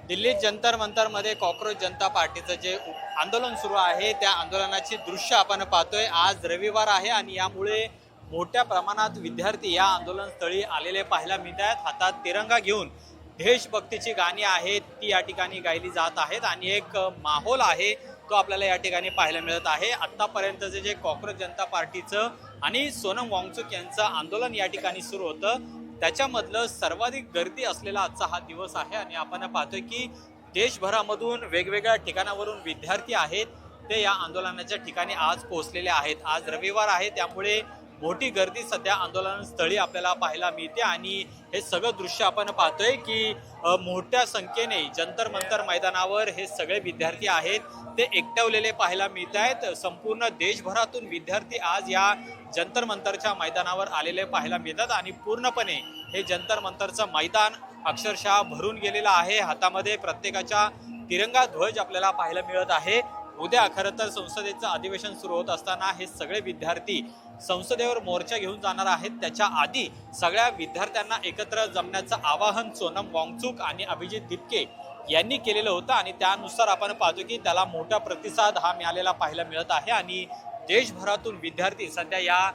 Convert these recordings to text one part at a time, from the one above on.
दिल्लीत जंतर मंतरमध्ये कॉक्रोच जनता पार्टीचं जे आंदोलन सुरू आहे त्या आंदोलनाची दृश्य आपण पाहतोय। आज रविवार आहे आणि यामुळे मोठ्या प्रमाणात विद्यार्थी या आंदोलनस्थळी आलेले पाहायला मिळत आहेत। हातात तिरंगा घेऊन देशभक्तीची गाणी आहेत ती या ठिकाणी गायली जात आहेत आणि एक माहोल आहे तो आपल्याला या ठिकाणी पाहायला मिळत आहे। आतापर्यंतचे जे कॉक्रोच जनता पार्टीचं आणि सोनम वांगचुक यांचं आंदोलन या ठिकाणी सुरू होतं त्याच्यामधलं सर्वाधिक गर्दी असलेला आजचा हा दिवस आहे आणि आपण पाहतोय की देशभरामधून वेगवेगळ्या ठिकाणावरून विद्यार्थी आहेत ते या आंदोलनाच्या ठिकाणी आज पोहोचलेले आहेत। आज रविवार आहे त्यामुळे मोठी गर्दी सध्या आंदोलनस्थळी आपल्याला पाहायला मिळते आणि हे सगळं दृश्य आपण पाहतोय की मोठ्या संख्येने जंतर मंतर मैदानावर हे सगळे विद्यार्थी आहेत ते एकटवलेले पाहायला मिळत आहेत। संपूर्ण देशभरातून विद्यार्थी आज या जंतर मंतरच्या मैदानावर आलेले पाहायला मिळतात आणि पूर्णपणे हे जंतर मंतरचं मैदान अक्षरशः भरून गेलेलं आहे। हातामध्ये प्रत्येकाच्या तिरंगा ध्वज आपल्याला पाहायला मिळत आहे। उद्या खरं तर संसदेचं अधिवेशन सुरू होत असताना हे सगळे विद्यार्थी संसदेवर मोर्चा घेऊन जाणार आहेत। त्याच्या आधी सगळ्या विद्यार्थ्यांना एकत्र जमण्याचं आवाहन सोनम वांगचुक आणि अभिजित दिपके यांनी केलेलं होतं आणि त्यानुसार आपण पाहतो की त्याला मोठा प्रतिसाद हा मिळालेला पाहायला मिळत आहे आणि देशभरातून विद्यार्थी सध्या या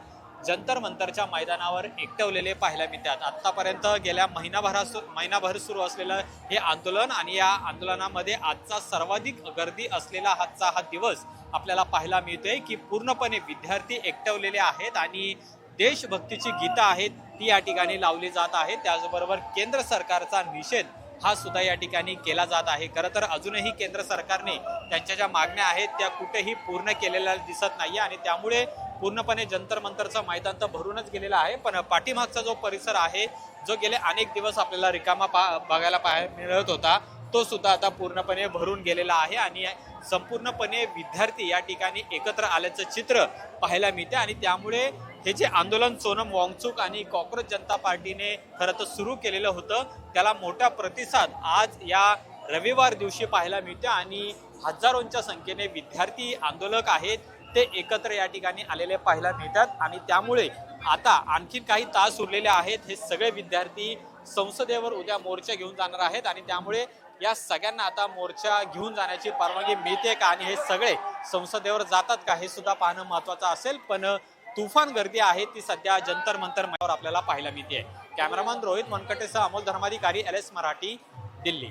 जंतर मंतरच्या मैदानावर एकटवलेले पाहायला मिळतात। आतापर्यंत गेल्या महिनाभर सुरू असलेलं हे आंदोलन आणि या आंदोलनामध्ये आजचा सर्वाधिक गर्दी असलेला आजचा हा दिवस आपल्याला पाहायला मिळतोय की पूर्णपणे विद्यार्थी एकटवलेले आहेत आणि देशभक्तीची गीतं आहेत ती या ठिकाणी लावली जात आहेत। त्याचबरोबर केंद्र सरकारचा निषेध हा सुद्धा या ठिकाणी केला जात आहे। खरं तर अजूनही केंद्र सरकारने त्यांच्या ज्या मागण्या आहेत त्या कुठेही पूर्ण केलेल्या दिसत नाही आणि त्यामुळे पूर्णपणे जंतर मंतरचं मैदान तर भरूनच गेलेलं आहे पण पाठीमागचा जो परिसर आहे जो गेले अनेक दिवस आपल्याला रिकामा बघायला मिळत होता तो सुद्धा आता पूर्णपणे भरून गेलेला आहे आणि संपूर्णपणे विद्यार्थी या ठिकाणी एकत्र आल्याचं चित्र पाहायला मिळते आणि त्यामुळे हे जे आंदोलन सोनम वांगचुक आणि कॉक्रोच जनता पार्टीने खरं तर सुरू केलेलं होतं त्याला मोठा प्रतिसाद आज या रविवार दिवशी पाहायला मिळते आणि हजारोंच्या संख्येने विद्यार्थी आंदोलक आहेत ते एकत्र या ठिकाणी आलेले पाहायला मिळतात आणि त्यामुळे आता आणखी काही तास उरलेले आहेत। हे सगळे विद्यार्थी संसदेवर उद्या मोर्चा घेऊन जाणार आहेत आणि त्यामुळे या सगळ्यांना आता मोर्चा घेऊन जाण्याची परवानगी मिळते का आणि हे सगळे संसदेवर जातात का हे सुद्धा पाहणं महत्त्वाचं असेल। पण तुफान गर्दी आहे ती सध्या जंतर मंतर मैदानावर आपल्याला पाहायला मिळते। कॅमेरामन रोहित मनकटेसह अमोल धर्माधिकारी LS मराठी, दिल्ली।